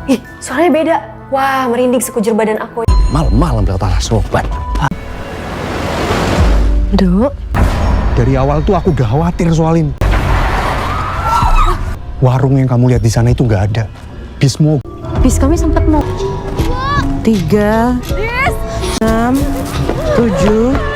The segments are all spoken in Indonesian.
Ih, suaranya beda. Wah, merinding sekujur badan aku. Malam-malam lewat alas roban. Dok, Dari awal tuh aku udah khawatir soal ini. Warung yang kamu lihat di sana itu nggak ada. Bismo. bis kami sempat mau. 3, 6, 7.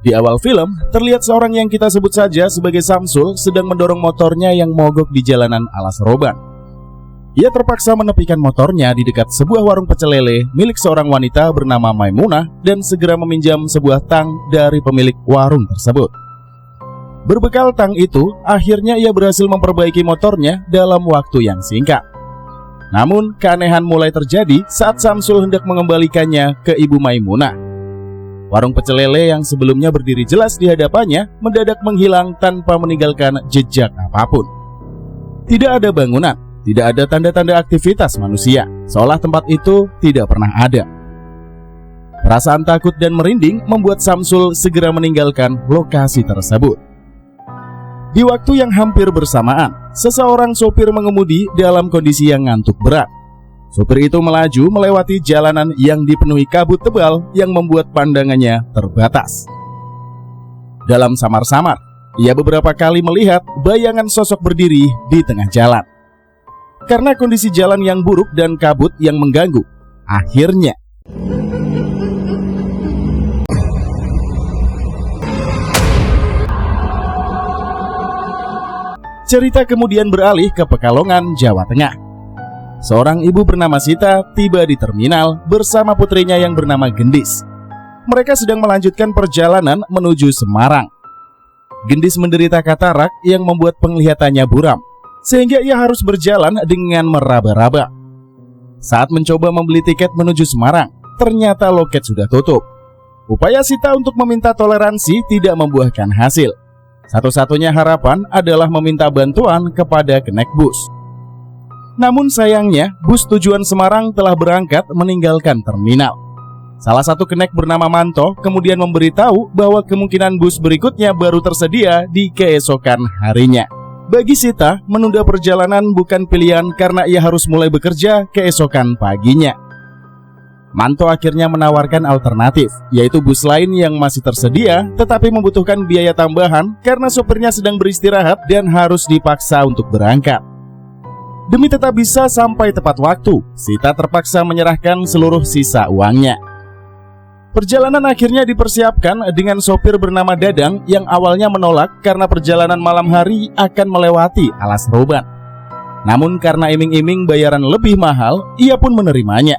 Di awal film, terlihat seorang yang kita sebut saja sebagai Samsul sedang mendorong motornya yang mogok di jalanan alas roban. Ia terpaksa menepikan motornya di dekat sebuah warung pecel lele milik seorang wanita bernama Maimunah dan segera meminjam sebuah tang dari pemilik warung tersebut. Berbekal tang itu, akhirnya ia berhasil memperbaiki motornya dalam waktu yang singkat. Namun, keanehan mulai terjadi saat Samsul hendak mengembalikannya ke Ibu Maimunah. Warung pecel lele yang sebelumnya berdiri jelas di hadapannya mendadak menghilang tanpa meninggalkan jejak apapun. Tidak ada bangunan, tidak ada tanda-tanda aktivitas manusia, seolah tempat itu tidak pernah ada. Perasaan takut dan merinding membuat Samsul segera meninggalkan lokasi tersebut. Di waktu yang hampir bersamaan, seseorang sopir mengemudi dalam kondisi yang ngantuk berat. Sopir itu melaju melewati jalanan yang dipenuhi kabut tebal yang membuat pandangannya terbatas. Dalam samar-samar, ia beberapa kali melihat bayangan sosok berdiri di tengah jalan. Karena kondisi jalan yang buruk dan kabut yang mengganggu, akhirnya cerita kemudian beralih ke Pekalongan, Jawa Tengah. Seorang ibu bernama Sita tiba di terminal bersama putrinya yang bernama Gendis. Mereka sedang melanjutkan perjalanan menuju Semarang. Gendis menderita katarak yang membuat penglihatannya buram, sehingga ia harus berjalan dengan meraba-raba. Saat mencoba membeli tiket menuju Semarang, ternyata loket sudah tutup. Upaya Sita untuk meminta toleransi tidak membuahkan hasil. Satu-satunya harapan adalah meminta bantuan kepada kenek bus. Namun sayangnya, bus tujuan Semarang telah berangkat meninggalkan terminal. Salah satu kenek bernama Manto kemudian memberitahu bahwa kemungkinan bus berikutnya baru tersedia di keesokan harinya. Bagi Sita, menunda perjalanan bukan pilihan karena ia harus mulai bekerja keesokan paginya. Manto akhirnya menawarkan alternatif, yaitu bus lain yang masih tersedia tetapi membutuhkan biaya tambahan karena sopirnya sedang beristirahat dan harus dipaksa untuk berangkat. Demi tetap bisa sampai tepat waktu, Sita terpaksa menyerahkan seluruh sisa uangnya. Perjalanan akhirnya dipersiapkan dengan sopir bernama Dadang yang awalnya menolak karena perjalanan malam hari akan melewati alas roban. Namun karena iming-iming bayaran lebih mahal, ia pun menerimanya.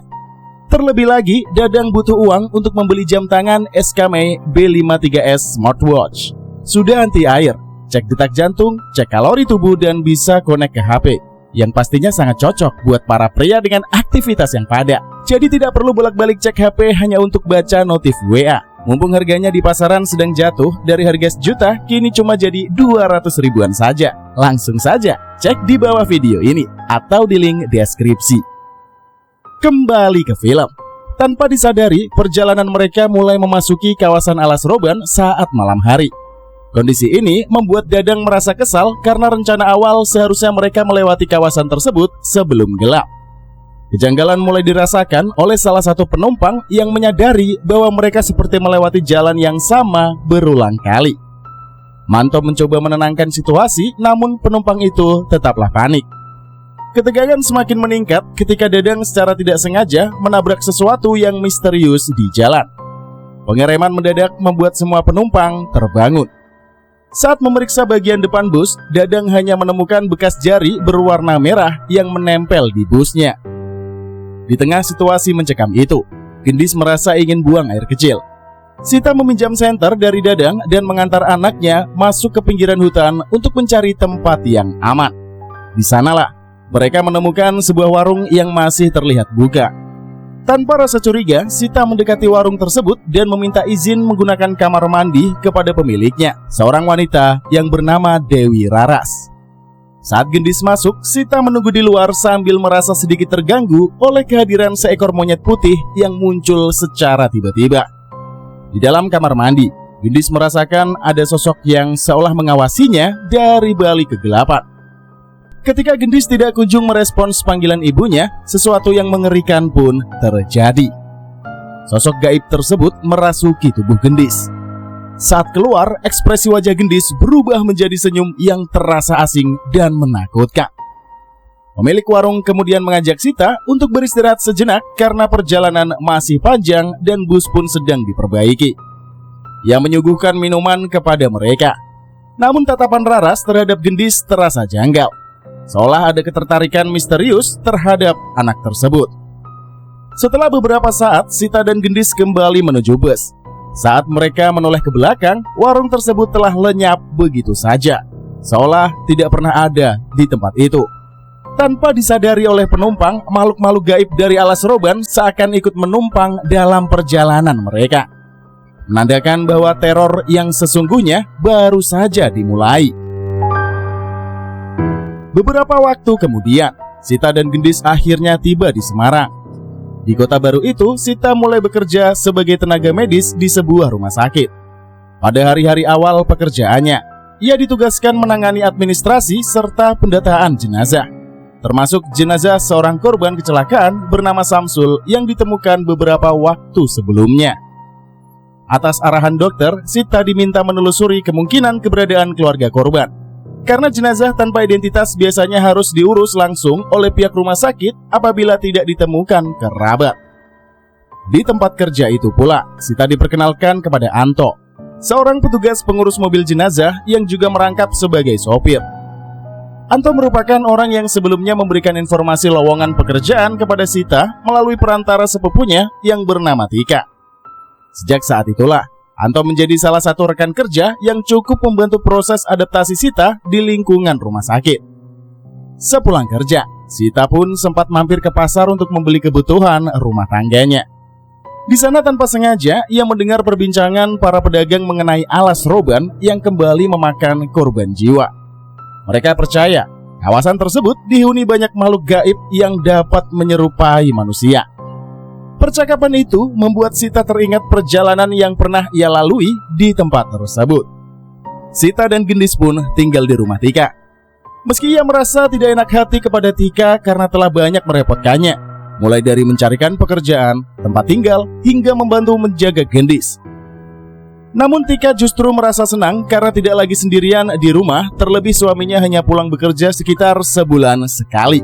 Terlebih lagi, Dadang butuh uang untuk membeli jam tangan SKME B53S Smartwatch. Sudah anti air, cek detak jantung, cek kalori tubuh dan bisa konek ke HP. Yang pastinya sangat cocok buat para pria dengan aktivitas yang padat. Jadi tidak perlu bolak-balik cek HP hanya untuk baca notif WA. Mumpung harganya di pasaran sedang jatuh dari harga sejuta, kini cuma jadi 200 ribuan saja. Langsung saja cek di bawah video ini atau di link deskripsi. Kembali ke film. Tanpa disadari, perjalanan mereka mulai memasuki kawasan alas roban saat malam hari. Kondisi ini membuat Dadang merasa kesal karena rencana awal seharusnya mereka melewati kawasan tersebut sebelum gelap. Kejanggalan mulai dirasakan oleh salah satu penumpang yang menyadari bahwa mereka seperti melewati jalan yang sama berulang kali. Manto mencoba menenangkan situasi, namun penumpang itu tetaplah panik. Ketegangan semakin meningkat ketika Dadang secara tidak sengaja menabrak sesuatu yang misterius di jalan. Pengereman mendadak membuat semua penumpang terbangun. Saat memeriksa bagian depan bus, Dadang hanya menemukan bekas jari berwarna merah yang menempel di busnya. Di tengah situasi mencekam itu, Gendis merasa ingin buang air kecil. Sita meminjam senter dari Dadang dan mengantar anaknya masuk ke pinggiran hutan untuk mencari tempat yang aman. Di sanalah mereka menemukan sebuah warung yang masih terlihat buka. Tanpa rasa curiga, Sita mendekati warung tersebut dan meminta izin menggunakan kamar mandi kepada pemiliknya, seorang wanita yang bernama Dewi Raras. Saat Gendis masuk, Sita menunggu di luar sambil merasa sedikit terganggu oleh kehadiran seekor monyet putih yang muncul secara tiba-tiba. Di dalam kamar mandi, Gendis merasakan ada sosok yang seolah mengawasinya dari balik kegelapan. Ketika Gendis tidak kunjung merespons panggilan ibunya, sesuatu yang mengerikan pun terjadi. Sosok gaib tersebut merasuki tubuh Gendis. Saat keluar, ekspresi wajah Gendis berubah menjadi senyum yang terasa asing dan menakutkan. Pemilik warung kemudian mengajak Sita untuk beristirahat sejenak karena perjalanan masih panjang dan bus pun sedang diperbaiki. Ia menyuguhkan minuman kepada mereka. Namun tatapan Raras terhadap Gendis terasa janggal, seolah ada ketertarikan misterius terhadap anak tersebut. Setelah beberapa saat, Sita dan Gendis kembali menuju bus. Saat mereka menoleh ke belakang, warung tersebut telah lenyap begitu saja, seolah tidak pernah ada di tempat itu. Tanpa disadari oleh penumpang, makhluk-makhluk gaib dari alas roban seakan ikut menumpang dalam perjalanan mereka, menandakan bahwa teror yang sesungguhnya baru saja dimulai. Beberapa waktu kemudian, Sita dan Gendis akhirnya tiba di Semarang. Di kota baru itu, Sita mulai bekerja sebagai tenaga medis di sebuah rumah sakit. Pada hari-hari awal pekerjaannya, ia ditugaskan menangani administrasi serta pendataan jenazah, termasuk jenazah seorang korban kecelakaan bernama Samsul yang ditemukan beberapa waktu sebelumnya. Atas arahan dokter, Sita diminta menelusuri kemungkinan keberadaan keluarga korban, karena jenazah tanpa identitas biasanya harus diurus langsung oleh pihak rumah sakit apabila tidak ditemukan kerabat. Di tempat kerja itu pula, Sita diperkenalkan kepada Anto, seorang petugas pengurus mobil jenazah yang juga merangkap sebagai sopir. Anto merupakan orang yang sebelumnya memberikan informasi lowongan pekerjaan kepada Sita melalui perantara sepupunya yang bernama Tika. Sejak saat itulah, Anto menjadi salah satu rekan kerja yang cukup membantu proses adaptasi Sita di lingkungan rumah sakit. Sepulang kerja, Sita pun sempat mampir ke pasar untuk membeli kebutuhan rumah tangganya. Di sana tanpa sengaja, ia mendengar perbincangan para pedagang mengenai alas roban yang kembali memakan korban jiwa. Mereka percaya kawasan tersebut dihuni banyak makhluk gaib yang dapat menyerupai manusia. Percakapan itu membuat Sita teringat perjalanan yang pernah ia lalui di tempat tersebut. Sita dan Gendis pun tinggal di rumah Tika. Meski ia merasa tidak enak hati kepada Tika karena telah banyak merepotkannya, mulai dari mencarikan pekerjaan, tempat tinggal, hingga membantu menjaga Gendis. Namun Tika justru merasa senang karena tidak lagi sendirian di rumah, terlebih suaminya hanya pulang bekerja sekitar sebulan sekali.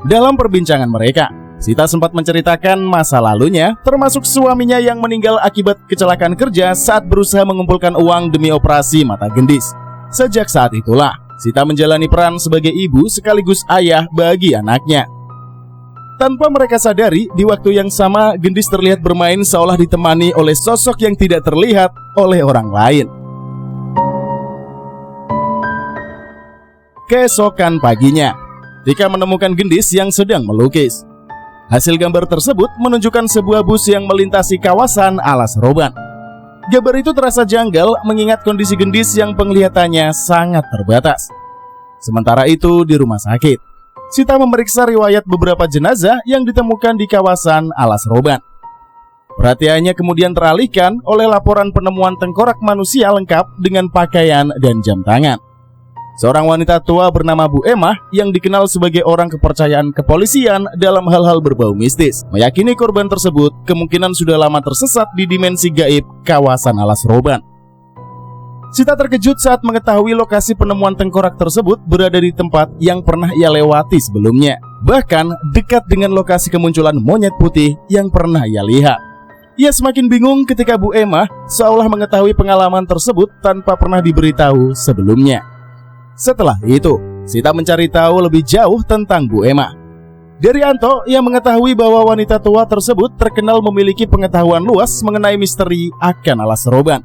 Dalam perbincangan mereka, Sita sempat menceritakan masa lalunya, termasuk suaminya yang meninggal akibat kecelakaan kerja saat berusaha mengumpulkan uang demi operasi mata Gendis. Sejak saat itulah, Sita menjalani peran sebagai ibu sekaligus ayah bagi anaknya. Tanpa mereka sadari, di waktu yang sama Gendis terlihat bermain seolah ditemani oleh sosok yang tidak terlihat oleh orang lain. Keesokan paginya, Tika menemukan Gendis yang sedang melukis. Hasil gambar tersebut menunjukkan sebuah bus yang melintasi kawasan alas roban. Gambar itu terasa janggal mengingat kondisi Gendis yang penglihatannya sangat terbatas. Sementara itu di rumah sakit, Sita memeriksa riwayat beberapa jenazah yang ditemukan di kawasan alas roban. Perhatiannya kemudian teralihkan oleh laporan penemuan tengkorak manusia lengkap dengan pakaian dan jam tangan. Seorang wanita tua bernama Bu Emah yang dikenal sebagai orang kepercayaan kepolisian dalam hal-hal berbau mistis, meyakini korban tersebut kemungkinan sudah lama tersesat di dimensi gaib kawasan alas roban. Sita terkejut saat mengetahui lokasi penemuan tengkorak tersebut berada di tempat yang pernah ia lewati sebelumnya, bahkan dekat dengan lokasi kemunculan monyet putih yang pernah ia lihat. Ia semakin bingung ketika Bu Emah seolah mengetahui pengalaman tersebut tanpa pernah diberitahu sebelumnya. Setelah itu, Sita mencari tahu lebih jauh tentang Bu Emah. Dari Anto, ia mengetahui bahwa wanita tua tersebut terkenal memiliki pengetahuan luas mengenai misteri akan alas roban.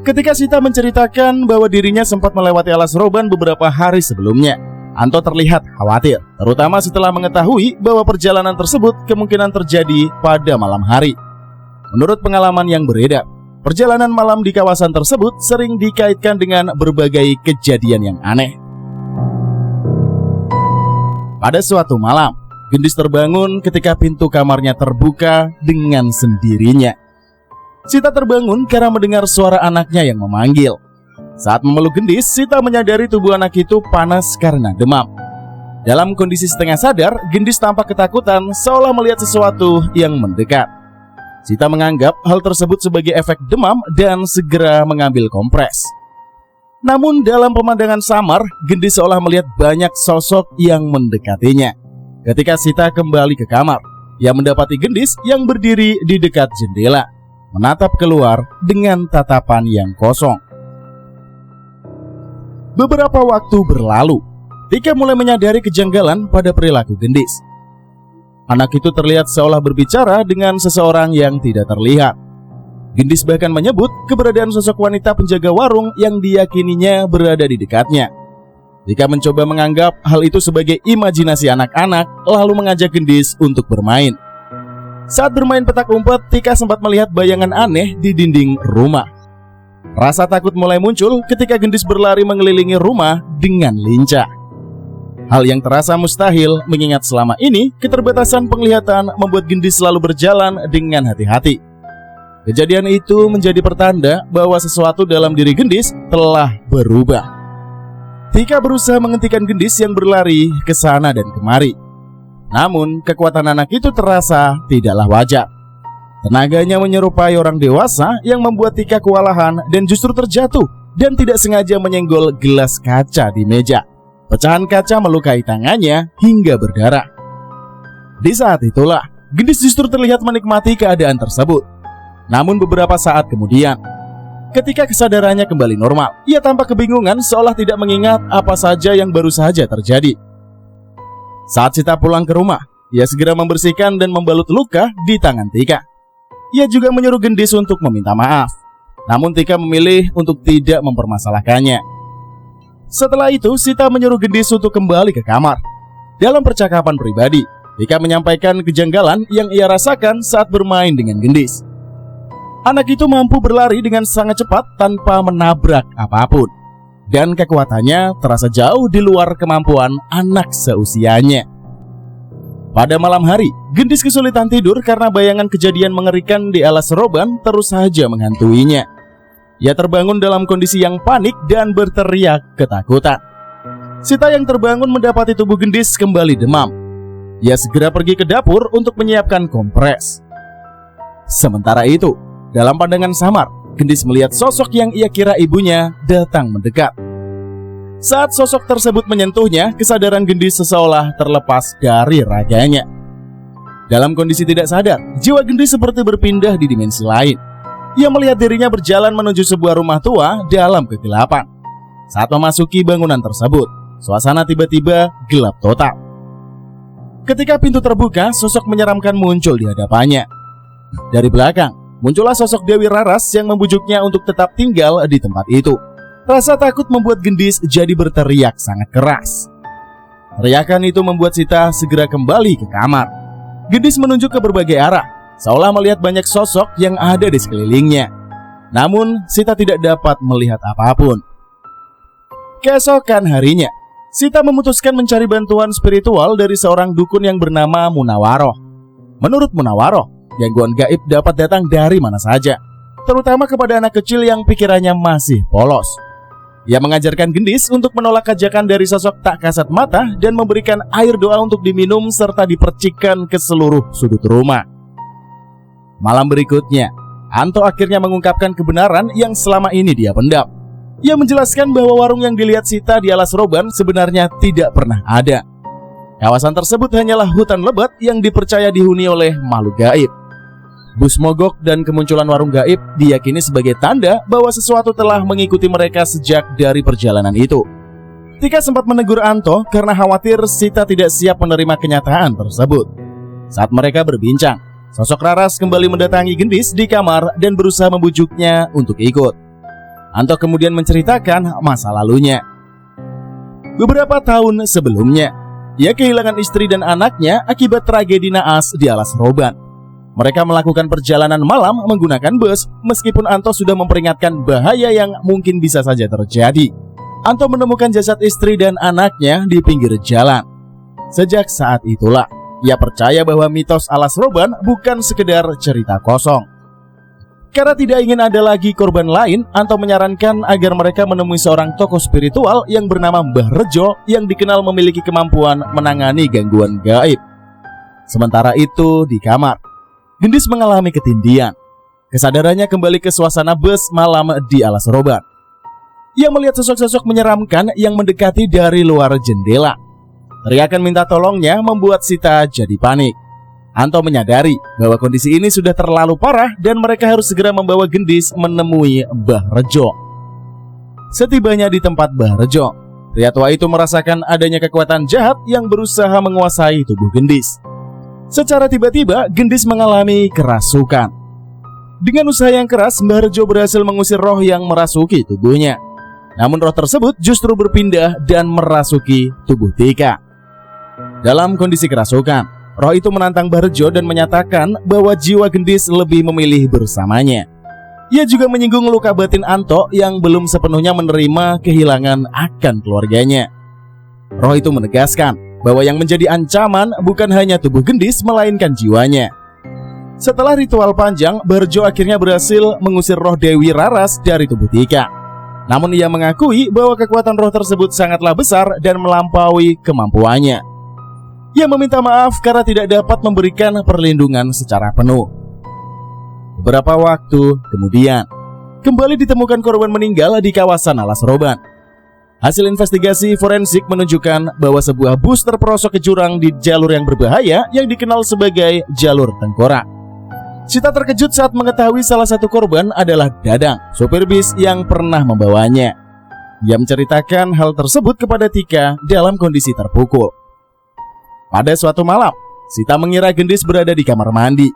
Ketika Sita menceritakan bahwa dirinya sempat melewati alas roban beberapa hari sebelumnya, Anto terlihat khawatir, terutama setelah mengetahui bahwa perjalanan tersebut kemungkinan terjadi pada malam hari. Menurut pengalaman yang beredar, perjalanan malam di kawasan tersebut sering dikaitkan dengan berbagai kejadian yang aneh. Pada suatu malam, Gendis terbangun ketika pintu kamarnya terbuka dengan sendirinya. Sita terbangun karena mendengar suara anaknya yang memanggil. Saat memeluk Gendis, Sita menyadari tubuh anak itu panas karena demam. Dalam kondisi setengah sadar, Gendis tampak ketakutan seolah melihat sesuatu yang mendekat. Sita menganggap hal tersebut sebagai efek demam dan segera mengambil kompres. Namun dalam pemandangan samar, Gendis seolah melihat banyak sosok yang mendekatinya. Ketika Sita kembali ke kamar, ia mendapati Gendis yang berdiri di dekat jendela, menatap keluar dengan tatapan yang kosong. Beberapa waktu berlalu, Tika mulai menyadari kejanggalan pada perilaku Gendis. Anak itu terlihat seolah berbicara dengan seseorang yang tidak terlihat. Gendis bahkan menyebut keberadaan sosok wanita penjaga warung yang diyakininya berada di dekatnya. Tika mencoba menganggap hal itu sebagai imajinasi anak-anak, lalu mengajak Gendis untuk bermain. Saat bermain petak umpet, Tika sempat melihat bayangan aneh di dinding rumah. Rasa takut mulai muncul ketika Gendis berlari mengelilingi rumah dengan lincah. Hal yang terasa mustahil mengingat selama ini keterbatasan penglihatan membuat Gendis selalu berjalan dengan hati-hati. Kejadian itu menjadi pertanda bahwa sesuatu dalam diri Gendis telah berubah. Tika berusaha menghentikan Gendis yang berlari ke sana dan kemari. Namun kekuatan anak itu terasa tidaklah wajar. Tenaganya menyerupai orang dewasa yang membuat Tika kewalahan dan justru terjatuh dan tidak sengaja menyenggol gelas kaca di meja. Pecahan kaca melukai tangannya hingga berdarah. Di saat itulah, Gendis justru terlihat menikmati keadaan tersebut. Namun beberapa saat kemudian, ketika kesadarannya kembali normal, ia tampak kebingungan seolah tidak mengingat apa saja yang baru saja terjadi. Saat Sita pulang ke rumah, ia segera membersihkan dan membalut luka di tangan Tika. Ia juga menyuruh Gendis untuk meminta maaf. Namun Tika memilih untuk tidak mempermasalahkannya. Setelah itu, Sita menyuruh Gendis untuk kembali ke kamar. Dalam percakapan pribadi, Tika menyampaikan kejanggalan yang ia rasakan saat bermain dengan Gendis. Anak itu mampu berlari dengan sangat cepat tanpa menabrak apapun, dan kekuatannya terasa jauh di luar kemampuan anak seusianya. Pada malam hari, Gendis kesulitan tidur karena bayangan kejadian mengerikan di alas roban terus saja menghantuinya. Ia terbangun dalam kondisi yang panik dan berteriak ketakutan. Sita yang terbangun mendapati tubuh Gendis kembali demam. Ia segera pergi ke dapur untuk menyiapkan kompres. Sementara itu, dalam pandangan samar, Gendis melihat sosok yang ia kira ibunya datang mendekat. Saat sosok tersebut menyentuhnya, kesadaran Gendis seolah terlepas dari raganya. Dalam kondisi tidak sadar, jiwa Gendis seperti berpindah di dimensi lain. Ia melihat dirinya berjalan menuju sebuah rumah tua dalam kegelapan. Saat memasuki bangunan tersebut, suasana tiba-tiba gelap total. Ketika pintu terbuka, sosok menyeramkan muncul di hadapannya. Dari belakang, muncullah sosok Dewi Raras yang membujuknya untuk tetap tinggal di tempat itu. Rasa takut membuat Gendis jadi berteriak sangat keras. Teriakan itu membuat Sita segera kembali ke kamar. Gendis menunjuk ke berbagai arah, seolah melihat banyak sosok yang ada di sekelilingnya. Namun, Sita tidak dapat melihat apapun. Keesokan harinya, Sita memutuskan mencari bantuan spiritual dari seorang dukun yang bernama Munawaroh. Menurut Munawaroh, gangguan gaib dapat datang dari mana saja, terutama kepada anak kecil yang pikirannya masih polos. Ia mengajarkan Gendis untuk menolak ajakan dari sosok tak kasat mata dan memberikan air doa untuk diminum serta dipercikkan ke seluruh sudut rumah. Malam berikutnya, Anto akhirnya mengungkapkan kebenaran yang selama ini dia pendam. Ia menjelaskan bahwa warung yang dilihat Sita di alas roban sebenarnya tidak pernah ada. Kawasan tersebut hanyalah hutan lebat yang dipercaya dihuni oleh makhluk gaib. Bus mogok dan kemunculan warung gaib diyakini sebagai tanda bahwa sesuatu telah mengikuti mereka sejak dari perjalanan itu. Tika sempat menegur Anto karena khawatir Sita tidak siap menerima kenyataan tersebut. Saat mereka berbincang, sosok Raras kembali mendatangi Gendis di kamar dan berusaha membujuknya untuk ikut. Anto kemudian menceritakan masa lalunya. Beberapa tahun sebelumnya, ia kehilangan istri dan anaknya akibat tragedi naas di alas roban. Mereka melakukan perjalanan malam menggunakan bus, meskipun Anto sudah memperingatkan bahaya yang mungkin bisa saja terjadi. Anto menemukan jasad istri dan anaknya di pinggir jalan. Sejak saat itulah, ia percaya bahwa mitos alas roban bukan sekedar cerita kosong. Karena tidak ingin ada lagi korban lain, Anto menyarankan agar mereka menemui seorang tokoh spiritual yang bernama Mbah Rejo yang dikenal memiliki kemampuan menangani gangguan gaib. Sementara itu di kamar, Gendis mengalami ketindihan. Kesadarannya kembali ke suasana bus malam di Alas Roban. Ia melihat sosok-sosok menyeramkan yang mendekati dari luar jendela. Teriakan minta tolongnya membuat Sita jadi panik. Anto menyadari bahwa kondisi ini sudah terlalu parah dan mereka harus segera membawa Gendis menemui Mbah Rejo. Setibanya di tempat Mbah Rejo, pria tua itu merasakan adanya kekuatan jahat yang berusaha menguasai tubuh Gendis. Secara tiba-tiba, Gendis mengalami kerasukan. Dengan usaha yang keras, Mbah Rejo berhasil mengusir roh yang merasuki tubuhnya. Namun roh tersebut justru berpindah dan merasuki tubuh Tika. Dalam kondisi kerasukan, roh itu menantang Mbah Rejo dan menyatakan bahwa jiwa Gendis lebih memilih bersamanya. Ia juga menyinggung luka batin Anto yang belum sepenuhnya menerima kehilangan akan keluarganya. Roh itu menegaskan bahwa yang menjadi ancaman bukan hanya tubuh Gendis melainkan jiwanya. Setelah ritual panjang, Mbah Rejo akhirnya berhasil mengusir roh Dewi Raras dari tubuh Tika. Namun ia mengakui bahwa kekuatan roh tersebut sangatlah besar dan melampaui kemampuannya. Ia meminta maaf karena tidak dapat memberikan perlindungan secara penuh. Beberapa waktu kemudian, kembali ditemukan korban meninggal di kawasan Alas Roban. Hasil investigasi forensik menunjukkan bahwa sebuah bus terperosok ke jurang di jalur yang berbahaya yang dikenal sebagai jalur tengkorak. Sita terkejut saat mengetahui salah satu korban adalah Dadang, sopir bis yang pernah membawanya. Ia menceritakan hal tersebut kepada Tika dalam kondisi terpukul. Pada suatu malam, Sita mengira Gendis berada di kamar mandi.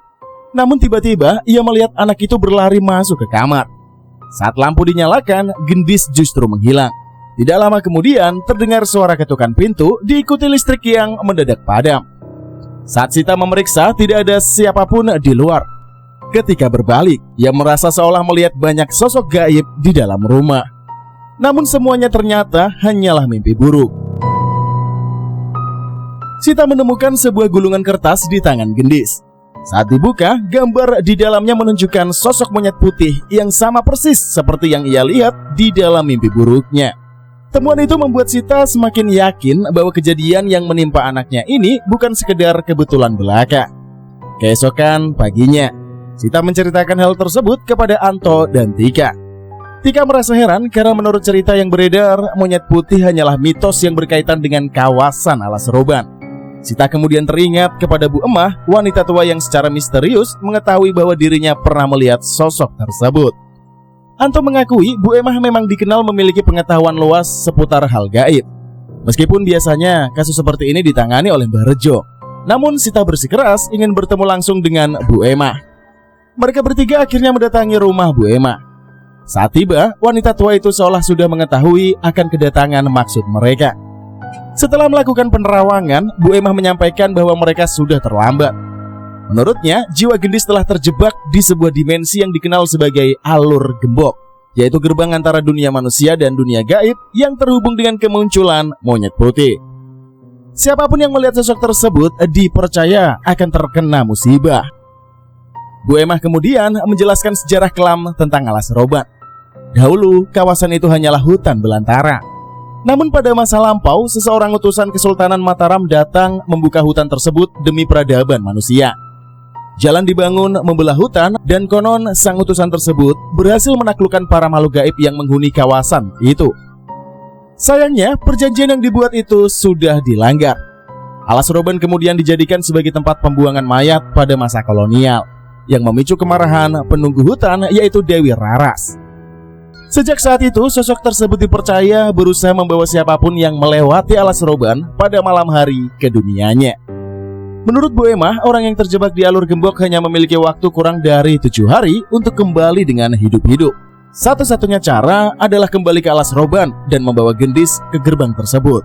Namun tiba-tiba ia melihat anak itu berlari masuk ke kamar. Saat lampu dinyalakan, Gendis justru menghilang. Tidak lama kemudian terdengar suara ketukan pintu diikuti listrik yang mendadak padam. Saat Sita memeriksa, tidak ada siapapun di luar. Ketika berbalik, ia merasa seolah melihat banyak sosok gaib di dalam rumah. Namun semuanya ternyata hanyalah mimpi buruk. Sita menemukan sebuah gulungan kertas di tangan Gendis. Saat dibuka, gambar di dalamnya menunjukkan sosok monyet putih yang sama persis seperti yang ia lihat di dalam mimpi buruknya. Temuan itu membuat Sita semakin yakin bahwa kejadian yang menimpa anaknya ini bukan sekedar kebetulan belaka. Keesokan paginya, Sita menceritakan hal tersebut kepada Anto dan Tika. Tika merasa heran karena menurut cerita yang beredar, monyet putih hanyalah mitos yang berkaitan dengan kawasan Alas Roban. Sita kemudian teringat kepada Bu Emah, wanita tua yang secara misterius mengetahui bahwa dirinya pernah melihat sosok tersebut. Anto mengakui Bu Emah memang dikenal memiliki pengetahuan luas seputar hal gaib. Meskipun biasanya kasus seperti ini ditangani oleh Mbah Rejo, namun Sita bersikeras ingin bertemu langsung dengan Bu Emah. Mereka bertiga akhirnya mendatangi rumah Bu Emah. Saat tiba, wanita tua itu seolah sudah mengetahui akan kedatangan maksud mereka. Setelah melakukan penerawangan, Bu Emah menyampaikan bahwa mereka sudah terlambat. Menurutnya, jiwa Gendis telah terjebak di sebuah dimensi yang dikenal sebagai alur gembok, yaitu gerbang antara dunia manusia dan dunia gaib yang terhubung dengan kemunculan monyet putih. Siapapun yang melihat sosok tersebut dipercaya akan terkena musibah. Bu Emah kemudian menjelaskan sejarah kelam tentang Alas Roban. Dahulu, kawasan itu hanyalah hutan belantara. Namun pada masa lampau, seseorang utusan Kesultanan Mataram datang membuka hutan tersebut demi peradaban manusia. Jalan dibangun membelah hutan dan konon sang utusan tersebut berhasil menaklukkan para makhluk gaib yang menghuni kawasan itu. Sayangnya, perjanjian yang dibuat itu sudah dilanggar. Alas Roban kemudian dijadikan sebagai tempat pembuangan mayat pada masa kolonial, yang memicu kemarahan penunggu hutan yaitu Dewi Raras. Sejak saat itu, sosok tersebut dipercaya berusaha membawa siapapun yang melewati Alas Roban pada malam hari ke dunianya. Menurut Bu Emah, orang yang terjebak di alur gembok hanya memiliki waktu kurang dari 7 hari untuk kembali dengan hidup-hidup. Satu-satunya cara adalah kembali ke Alas Roban dan membawa Gendis ke gerbang tersebut.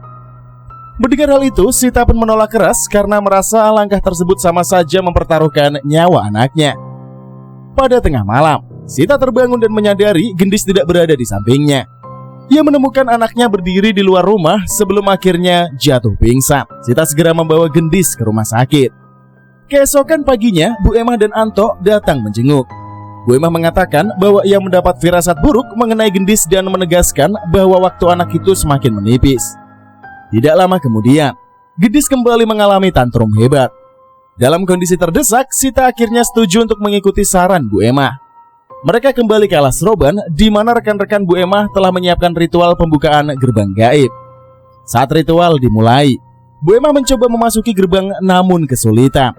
Mendengar hal itu, Sita pun menolak keras karena merasa langkah tersebut sama saja mempertaruhkan nyawa anaknya. Pada tengah malam, Sita terbangun dan menyadari Gendis tidak berada di sampingnya. Ia menemukan anaknya berdiri di luar rumah sebelum akhirnya jatuh pingsan. Sita segera membawa Gendis ke rumah sakit. Keesokan paginya, Bu Emah dan Anto datang menjenguk. Bu Emah mengatakan bahwa ia mendapat firasat buruk mengenai Gendis dan menegaskan bahwa waktu anak itu semakin menipis. Tidak lama kemudian, Gendis kembali mengalami tantrum hebat. Dalam kondisi terdesak, Sita akhirnya setuju untuk mengikuti saran Bu Emah. Mereka kembali ke alas roban, di mana rekan-rekan Bu Emah telah menyiapkan ritual pembukaan gerbang gaib. Saat ritual dimulai, Bu Emah mencoba memasuki gerbang namun kesulitan.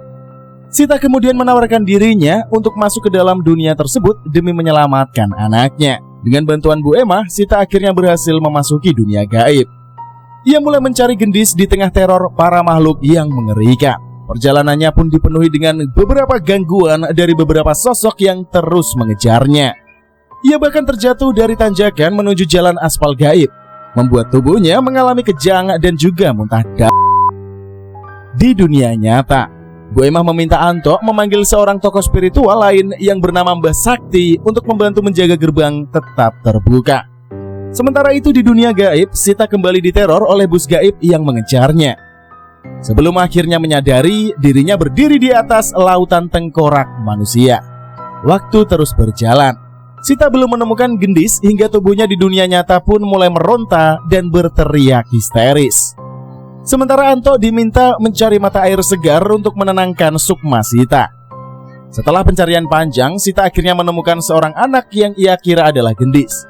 Sita kemudian menawarkan dirinya untuk masuk ke dalam dunia tersebut demi menyelamatkan anaknya. Dengan bantuan Bu Emah, Sita akhirnya berhasil memasuki dunia gaib. Ia mulai mencari Gendis di tengah teror para makhluk yang mengerikan. Perjalanannya pun dipenuhi dengan beberapa gangguan dari beberapa sosok yang terus mengejarnya. Ia bahkan terjatuh dari tanjakan menuju jalan aspal gaib, membuat tubuhnya mengalami kejang dan juga muntah darah. Di dunia nyata, Bu Emah meminta Anto memanggil seorang tokoh spiritual lain yang bernama Mbah Sakti untuk membantu menjaga gerbang tetap terbuka. Sementara itu di dunia gaib, Sita kembali diteror oleh bus gaib yang mengejarnya. Sebelum akhirnya menyadari dirinya berdiri di atas lautan tengkorak manusia. Waktu terus berjalan. Sita belum menemukan Gendis hingga tubuhnya di dunia nyata pun mulai meronta dan berteriak histeris. Sementara Anto diminta mencari mata air segar untuk menenangkan sukma Sita. Setelah pencarian panjang, Sita akhirnya menemukan seorang anak yang ia kira adalah Gendis.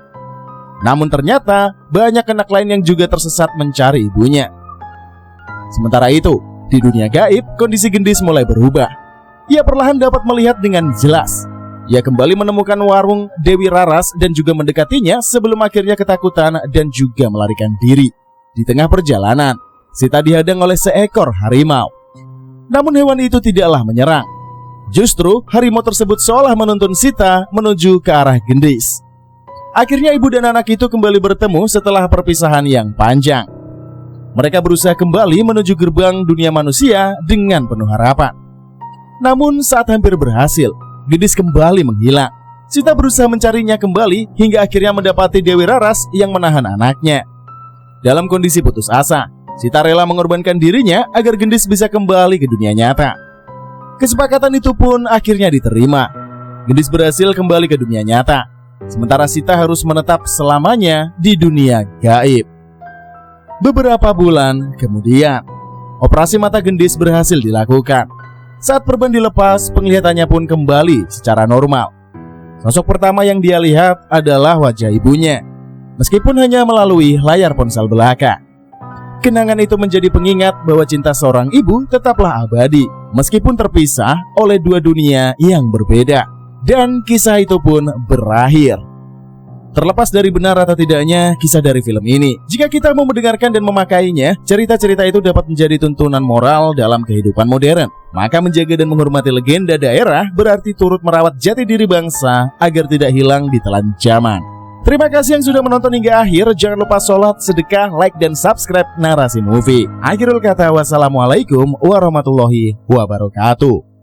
Namun ternyata banyak anak lain yang juga tersesat mencari ibunya. Sementara itu, di dunia gaib, kondisi Gendis mulai berubah. Ia perlahan dapat melihat dengan jelas. Ia kembali menemukan warung Dewi Raras dan juga mendekatinya sebelum akhirnya ketakutan dan juga melarikan diri. Di tengah perjalanan, Sita dihadang oleh seekor harimau. Namun hewan itu tidaklah menyerang. Justru harimau tersebut seolah menuntun Sita menuju ke arah Gendis. Akhirnya ibu dan anak itu kembali bertemu setelah perpisahan yang panjang. Mereka berusaha kembali menuju gerbang dunia manusia dengan penuh harapan. Namun saat hampir berhasil, Gendis kembali menghilang. Sita berusaha mencarinya kembali hingga akhirnya mendapati Dewi Raras yang menahan anaknya. Dalam kondisi putus asa, Sita rela mengorbankan dirinya agar Gendis bisa kembali ke dunia nyata. Kesepakatan itu pun akhirnya diterima. Gendis berhasil kembali ke dunia nyata, sementara Sita harus menetap selamanya di dunia gaib. Beberapa bulan kemudian, operasi mata Gendis berhasil dilakukan. Saat perban dilepas, penglihatannya pun kembali secara normal. Sosok pertama yang dia lihat adalah wajah ibunya, meskipun hanya melalui layar ponsel belaka. Kenangan itu menjadi pengingat bahwa cinta seorang ibu tetaplah abadi, meskipun terpisah oleh dua dunia yang berbeda. Dan kisah itu pun berakhir. Terlepas dari benar atau tidaknya kisah dari film ini, jika kita mau mendengarkan dan memakainya, cerita-cerita itu dapat menjadi tuntunan moral dalam kehidupan modern. Maka menjaga dan menghormati legenda daerah berarti turut merawat jati diri bangsa agar tidak hilang di telan zaman. Terima kasih yang sudah menonton hingga akhir. Jangan lupa sholat, sedekah, like, dan subscribe Narasi Movie. Akhirul kata, wassalamualaikum warahmatullahi wabarakatuh.